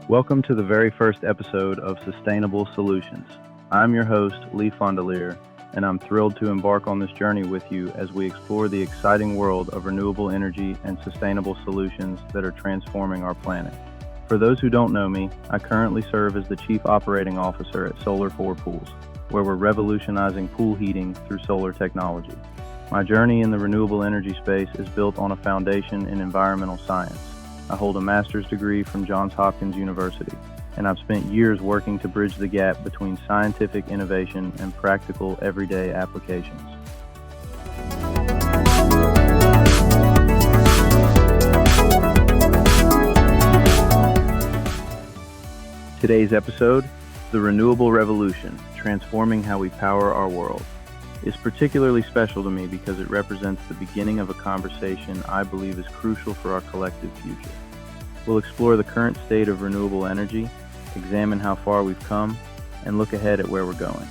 Welcome to the very first episode of Sustainable Solutions. I'm your host, Fondiller, and I'm thrilled to embark on this journey with you as we explore the exciting world of renewable energy and sustainable solutions that are transforming our planet. For those who don't know me, I currently serve as the Chief Operating Officer at Solar 4 Pools, where we're revolutionizing pool heating through solar technology. My journey in the renewable energy space is built on a foundation in environmental science. I hold a master's degree from Johns Hopkins University, and I've spent years working to bridge the gap between scientific innovation and practical everyday applications. Today's episode, The Renewable Revolution, Transforming How We Power Our World, is particularly special to me because it represents the beginning of a conversation I believe is crucial for our collective future. We'll explore the current state of renewable energy, examine how far we've come, and look ahead at where we're going.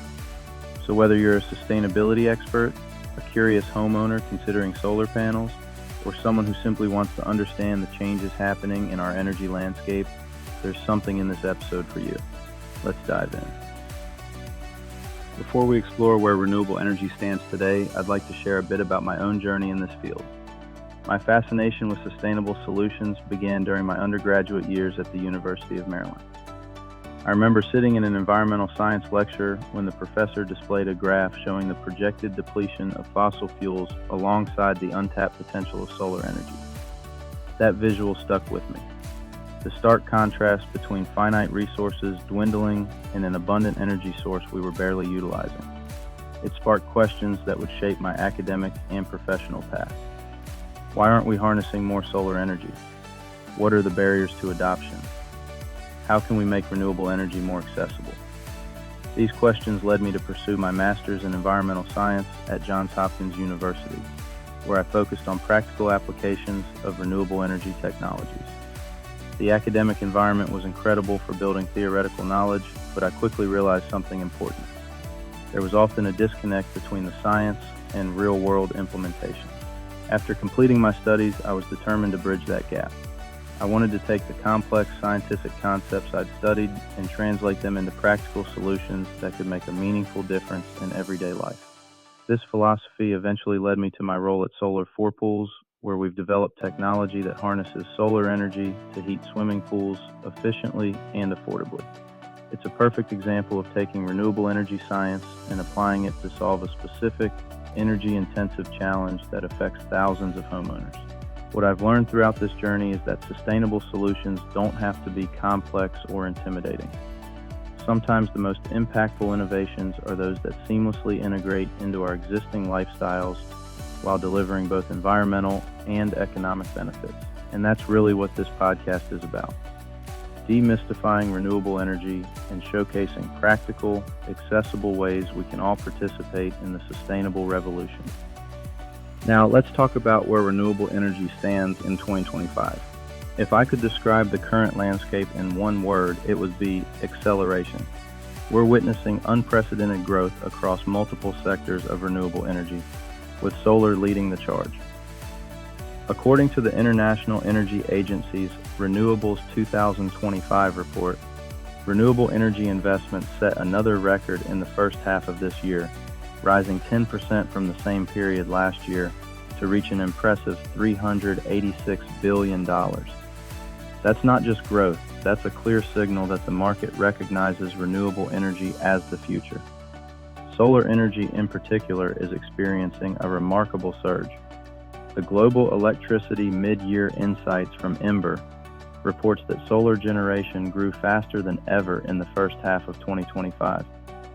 So whether you're a sustainability expert, a curious homeowner considering solar panels, or someone who simply wants to understand the changes happening in our energy landscape, there's something in this episode for you. Let's dive in. Before we explore where renewable energy stands today, I'd like to share a bit about my own journey in this field. My fascination with sustainable solutions began during my undergraduate years at the University of Maryland. I remember sitting in an environmental science lecture when the professor displayed a graph showing the projected depletion of fossil fuels alongside the untapped potential of solar energy. That visual stuck with me. The stark contrast between finite resources dwindling and an abundant energy source we were barely utilizing. It sparked questions that would shape my academic and professional path. Why aren't we harnessing more solar energy? What are the barriers to adoption? How can we make renewable energy more accessible? These questions led me to pursue my master's in environmental science at Johns Hopkins University, where I focused on practical applications of renewable energy technologies. The academic environment was incredible for building theoretical knowledge, but I quickly realized something important. There was often a disconnect between the science and real-world implementation. After completing my studies, I was determined to bridge that gap. I wanted to take the complex scientific concepts I'd studied and translate them into practical solutions that could make a meaningful difference in everyday life. This philosophy eventually led me to my role at Solar 4 Pools, where we've developed technology that harnesses solar energy to heat swimming pools efficiently and affordably. It's a perfect example of taking renewable energy science and applying it to solve a specific, energy-intensive challenge that affects thousands of homeowners. What I've learned throughout this journey is that sustainable solutions don't have to be complex or intimidating. Sometimes the most impactful innovations are those that seamlessly integrate into our existing lifestyles while delivering both environmental and economic benefits. And that's really what this podcast is about. Demystifying renewable energy and showcasing practical, accessible ways we can all participate in the sustainable revolution. Now, let's talk about where renewable energy stands in 2025. If I could describe the current landscape in one word, it would be acceleration. We're witnessing unprecedented growth across multiple sectors of renewable energy, with solar leading the charge. According to the International Energy Agency's Renewable's 2025 report, renewable energy investments set another record in the first half of this year, rising 10% from the same period last year to reach an impressive $386 billion. That's not just growth, that's a clear signal that the market recognizes renewable energy as the future. Solar energy in particular is experiencing a remarkable surge. The Global Electricity Mid-Year Insights from Ember reports that solar generation grew faster than ever in the first half of 2025,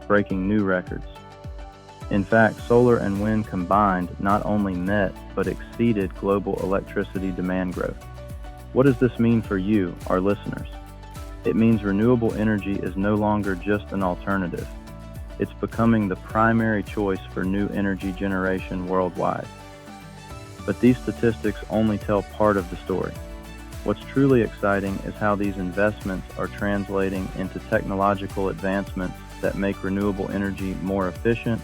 breaking new records. In fact, solar and wind combined not only met but exceeded global electricity demand growth. What does this mean for you, our listeners? It means renewable energy is no longer just an alternative. It's becoming the primary choice for new energy generation worldwide. But these statistics only tell part of the story. What's truly exciting is how these investments are translating into technological advancements that make renewable energy more efficient,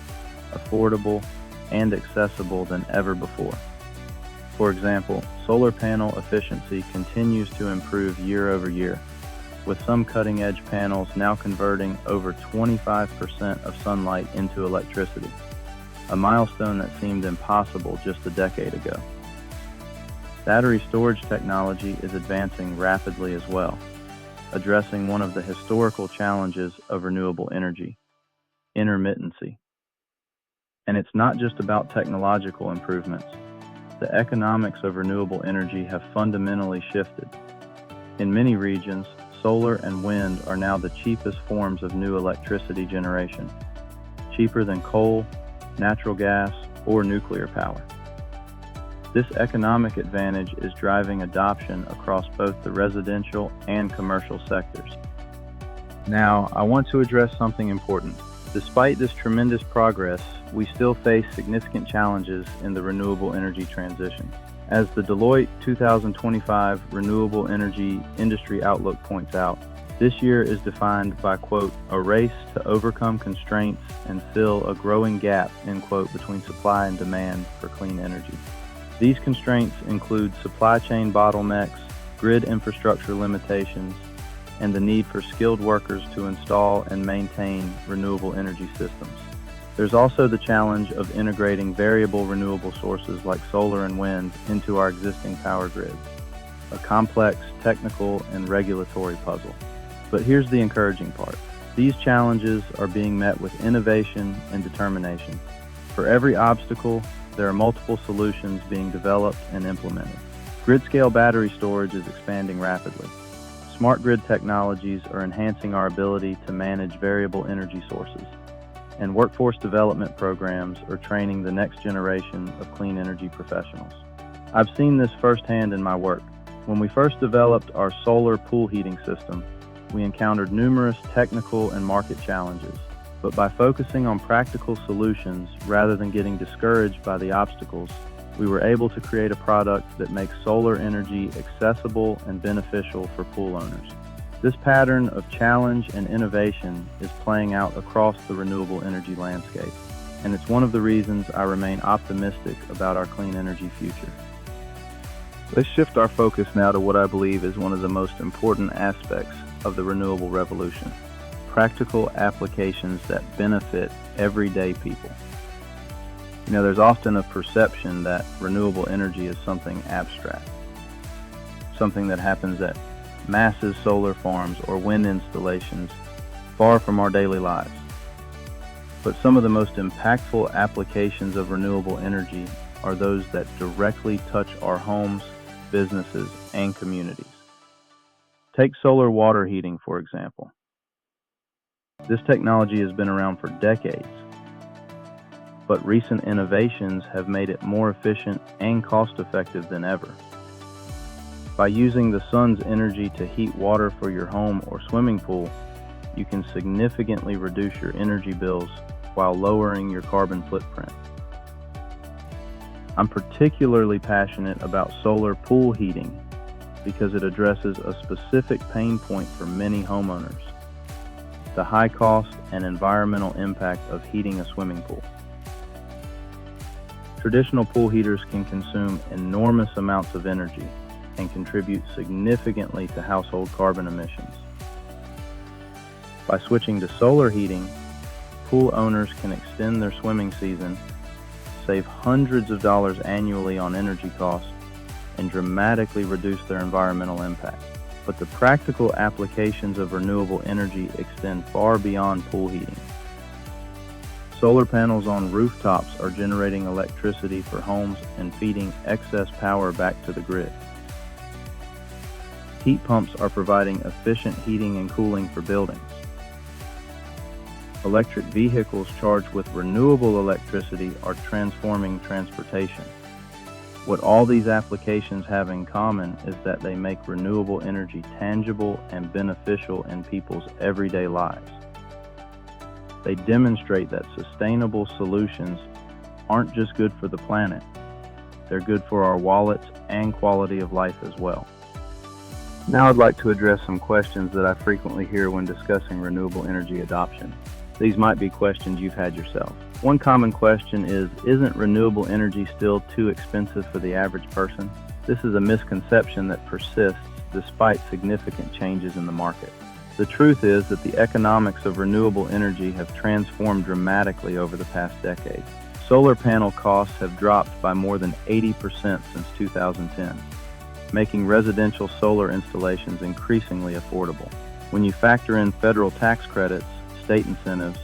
affordable, and accessible than ever before. For example, solar panel efficiency continues to improve year over year. with some cutting-edge panels now converting over 25% of sunlight into electricity, a milestone that seemed impossible just a decade ago. Battery storage technology is advancing rapidly as well, addressing one of the historical challenges of renewable energy, intermittency. And it's not just about technological improvements. The economics of renewable energy have fundamentally shifted. In many regions, solar and wind are now the cheapest forms of new electricity generation, cheaper than coal, natural gas, or nuclear power. This economic advantage is driving adoption across both the residential and commercial sectors. Now, I want to address something important. Despite this tremendous progress, we still face significant challenges in the renewable energy transition. As the Deloitte 2025 Renewable Energy Industry Outlook points out, this year is defined by, quote, a race to overcome constraints and fill a growing gap, end quote, between supply and demand for clean energy. These constraints include supply chain bottlenecks, grid infrastructure limitations, and the need for skilled workers to install and maintain renewable energy systems. There's also the challenge of integrating variable renewable sources like solar and wind into our existing power grids, a complex technical and regulatory puzzle. But here's the encouraging part. These challenges are being met with innovation and determination. For every obstacle, there are multiple solutions being developed and implemented. Grid-scale battery storage is expanding rapidly. Smart grid technologies are enhancing our ability to manage variable energy sources, and workforce development programs are training the next generation of clean energy professionals. I've seen this firsthand in my work. When we first developed our solar pool heating system, we encountered numerous technical and market challenges. But by focusing on practical solutions rather than getting discouraged by the obstacles, we were able to create a product that makes solar energy accessible and beneficial for pool owners. This pattern of challenge and innovation is playing out across the renewable energy landscape, and it's one of the reasons I remain optimistic about our clean energy future. Let's shift our focus now to what I believe is one of the most important aspects of the renewable revolution: practical applications that benefit everyday people. There's often a perception that renewable energy is something abstract, something that happens at massive solar farms or wind installations far from our daily lives. But some of the most impactful applications of renewable energy are those that directly touch our homes, businesses, and communities. Take solar water heating, for example. This technology has been around for decades, but recent innovations have made it more efficient and cost-effective than ever. By using the sun's energy to heat water for your home or swimming pool, you can significantly reduce your energy bills while lowering your carbon footprint. I'm particularly passionate about solar pool heating because it addresses a specific pain point for many homeowners: the high cost and environmental impact of heating a swimming pool. Traditional pool heaters can consume enormous amounts of energy and contribute significantly to household carbon emissions. By switching to solar heating, pool owners can extend their swimming season, save hundreds of dollars annually on energy costs, and dramatically reduce their environmental impact. But the practical applications of renewable energy extend far beyond pool heating. Solar panels on rooftops are generating electricity for homes and feeding excess power back to the grid. Heat pumps are providing efficient heating and cooling for buildings. Electric vehicles charged with renewable electricity are transforming transportation. What all these applications have in common is that they make renewable energy tangible and beneficial in people's everyday lives. They demonstrate that sustainable solutions aren't just good for the planet, they're good for our wallets and quality of life as well. Now I'd like to address some questions that I frequently hear when discussing renewable energy adoption. These might be questions you've had yourself. One common question is, isn't renewable energy still too expensive for the average person? This is a misconception that persists despite significant changes in the market. The truth is that the economics of renewable energy have transformed dramatically over the past decade. Solar panel costs have dropped by more than 80% since 2010, making residential solar installations increasingly affordable. When you factor in federal tax credits, state incentives,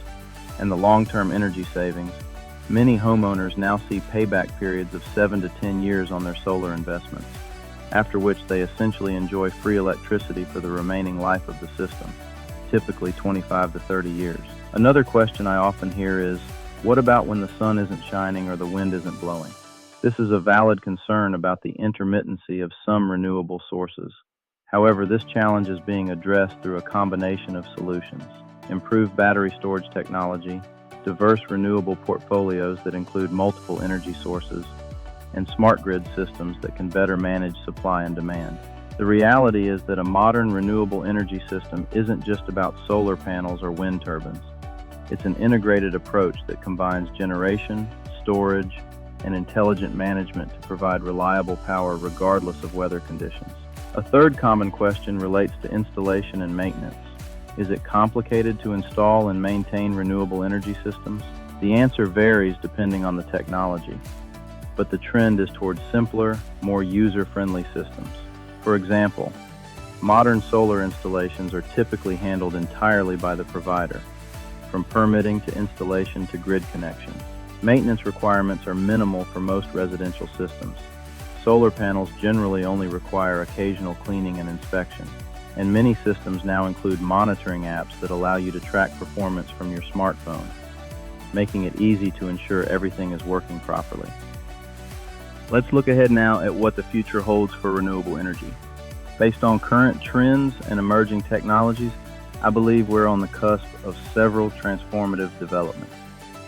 and the long-term energy savings, many homeowners now see payback periods of 7 to 10 years on their solar investments, after which they essentially enjoy free electricity for the remaining life of the system, typically 25 to 30 years. Another question I often hear is, what about when the sun isn't shining or the wind isn't blowing? This is a valid concern about the intermittency of some renewable sources. However, this challenge is being addressed through a combination of solutions: improved battery storage technology, diverse renewable portfolios that include multiple energy sources, and smart grid systems that can better manage supply and demand. The reality is that a modern renewable energy system isn't just about solar panels or wind turbines. It's an integrated approach that combines generation, storage, and intelligent management to provide reliable power regardless of weather conditions. A third common question relates to installation and maintenance. Is it complicated to install and maintain renewable energy systems? The answer varies depending on the technology, but the trend is towards simpler, more user-friendly systems. For example, modern solar installations are typically handled entirely by the provider, from permitting to installation to grid connection. Maintenance requirements are minimal for most residential systems. Solar panels generally only require occasional cleaning and inspection, and many systems now include monitoring apps that allow you to track performance from your smartphone, making it easy to ensure everything is working properly. Let's look ahead now at what the future holds for renewable energy. Based on current trends and emerging technologies, I believe we're on the cusp of several transformative developments.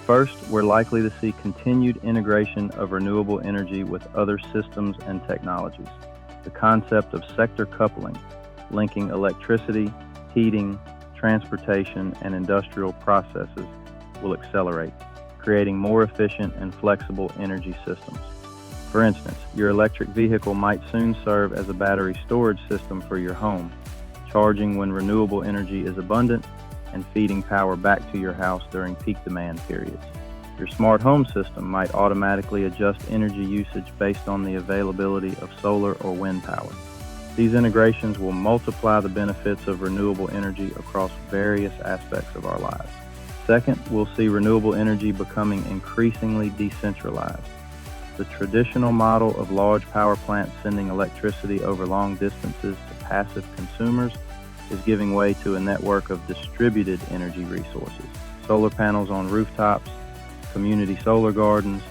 First, we're likely to see continued integration of renewable energy with other systems and technologies. The concept of sector coupling, linking electricity, heating, transportation, and industrial processes, will accelerate, creating more efficient and flexible energy systems. For instance, your electric vehicle might soon serve as a battery storage system for your home, charging when renewable energy is abundant and feeding power back to your house during peak demand periods. Your smart home system might automatically adjust energy usage based on the availability of solar or wind power. These integrations will multiply the benefits of renewable energy across various aspects of our lives. Second, we'll see renewable energy becoming increasingly decentralized. The traditional model of large power plants sending electricity over long distances to passive consumers is giving way to a network of distributed energy resources. Solar panels on rooftops, community solar gardens,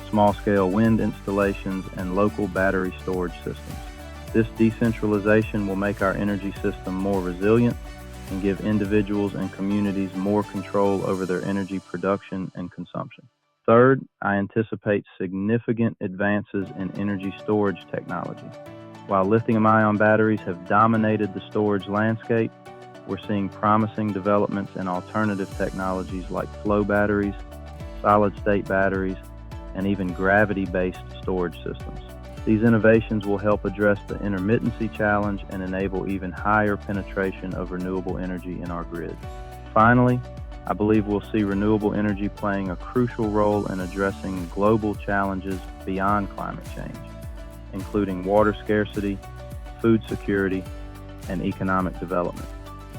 small-scale wind installations, and local battery storage systems. This decentralization will make our energy system more resilient and give individuals and communities more control over their energy production and consumption. Third, I anticipate significant advances in energy storage technology. While lithium-ion batteries have dominated the storage landscape, we're seeing promising developments in alternative technologies like flow batteries, solid-state batteries, and even gravity-based storage systems. These innovations will help address the intermittency challenge and enable even higher penetration of renewable energy in our grid. Finally, I believe we'll see renewable energy playing a crucial role in addressing global challenges beyond climate change, including water scarcity, food security, and economic development.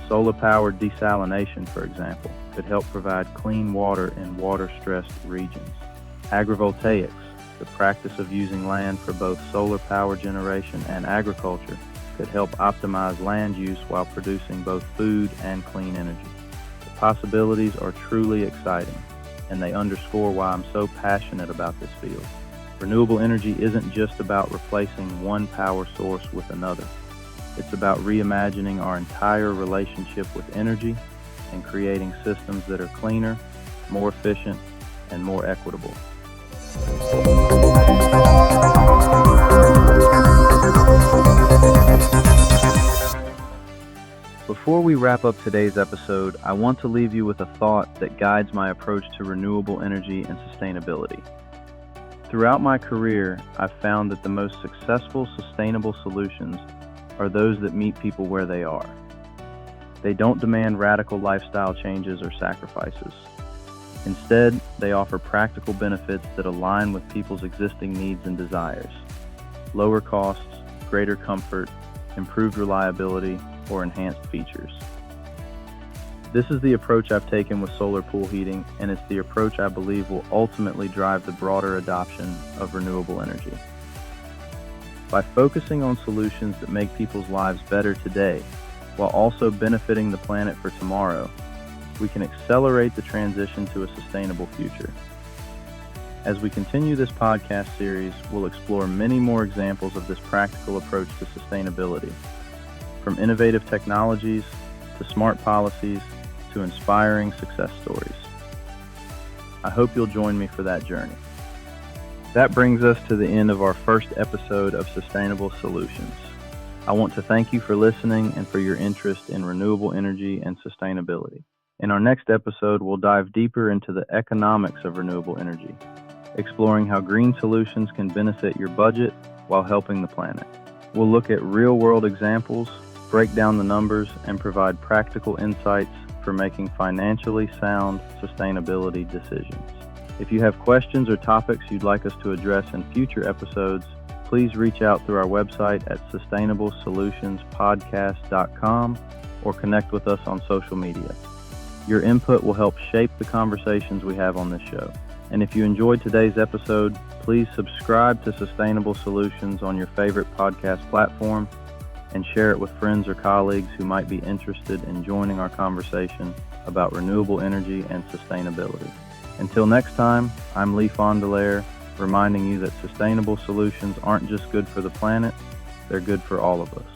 Solar-powered desalination, for example, could help provide clean water in water-stressed regions. Agrivoltaics, the practice of using land for both solar power generation and agriculture, could help optimize land use while producing both food and clean energy. The possibilities are truly exciting, and they underscore why I'm so passionate about this field. Renewable energy isn't just about replacing one power source with another. It's about reimagining our entire relationship with energy and creating systems that are cleaner, more efficient, and more equitable. Before we wrap up today's episode, I want to leave you with a thought that guides my approach to renewable energy and sustainability. Throughout my career, I've found that the most successful sustainable solutions are those that meet people where they are. They don't demand radical lifestyle changes or sacrifices. Instead, they offer practical benefits that align with people's existing needs and desires. Lower costs, greater comfort, improved reliability, or enhanced features. This is the approach I've taken with solar pool heating, and it's the approach I believe will ultimately drive the broader adoption of renewable energy. By focusing on solutions that make people's lives better today, while also benefiting the planet for tomorrow, we can accelerate the transition to a sustainable future. As we continue this podcast series, we'll explore many more examples of this practical approach to sustainability, from innovative technologies to smart policies to inspiring success stories. I hope you'll join me for that journey. That brings us to the end of our first episode of Sustainable Solutions. I want to thank you for listening and for your interest in renewable energy and sustainability. In our next episode, we'll dive deeper into the economics of renewable energy, exploring how green solutions can benefit your budget while helping the planet. We'll look at real-world examples, break down the numbers, and provide practical insights for making financially sound sustainability decisions. If you have questions or topics you'd like us to address in future episodes, please reach out through our website at sustainableSolutionsPodcast.com or connect with us on social media. Your input will help shape the conversations we have on this show. And if you enjoyed today's episode, please subscribe to Sustainable Solutions on your favorite podcast platform and share it with friends or colleagues who might be interested in joining our conversation about renewable energy and sustainability. Until next time, I'm Lee Fondiller, reminding you that sustainable solutions aren't just good for the planet, they're good for all of us.